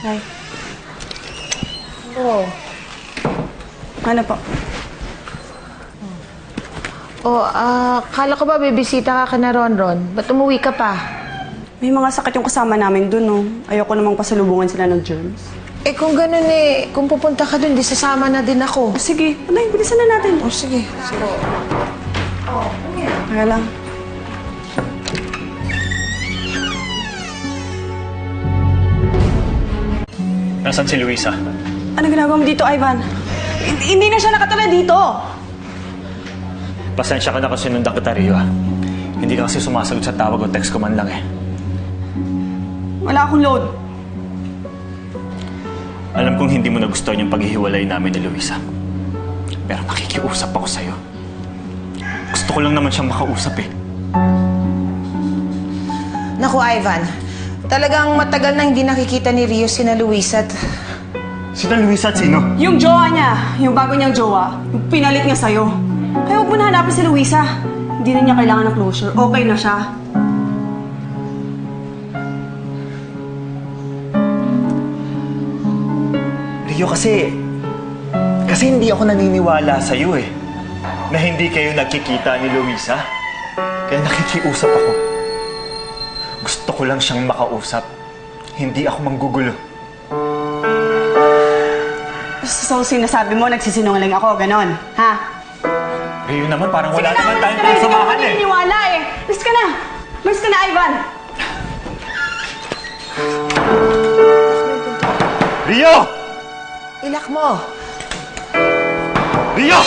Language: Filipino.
Hi. Oh. Ano po? Kala ko ba bibisita ka na Ronron? Ba't umuwi ka pa? May mga sakit yung kasama namin dun, no? Ayoko namang pasalubungan sila ng germs. Eh kung ganun kung pupunta ka dun, di sasama na din ako. Sige, anay, bilisan na natin. Sige. Kaya lang. Nasaan si Luisa? Ano ginagawa mo dito, Ivan? Hindi na siya nakatala dito! Pasensya ka na kasi sinundan kita, Rio. Hindi ka kasi sumasagot sa tawag o text ko man lang eh. Wala akong load. Alam kong hindi mo nagustuhan yung paghihiwalay namin ni Luisa. Pero nakikiusap ako sa'yo. Gusto ko lang naman siyang makausap eh. Naku, Ivan. Talagang matagal na hindi nakikita ni Rio sina Luisa at... Sino Luisa at sino? Yung jowa niya, yung bago niyang jowa, yung pinalit niya sa'yo. Kaya huwag mo na hanapin si Luisa. Hindi na niya kailangan ng closure. Okay na siya. Rio, kasi hindi ako naniniwala sa'yo eh. Na hindi kayo nagkikita ni Luisa. Kaya nakikiusap ako. Gusto ko lang siyang makausap. Hindi ako manggugulo. So, sinasabi mo, nagsisinungaling ako, ganon, ha? Rio naman, parang wala naman tayong Hindi ka pagsamahan eh. maniniwala eh. Malis ka na! Malis ka na, Ivan! Rio! Ilak mo! Rio!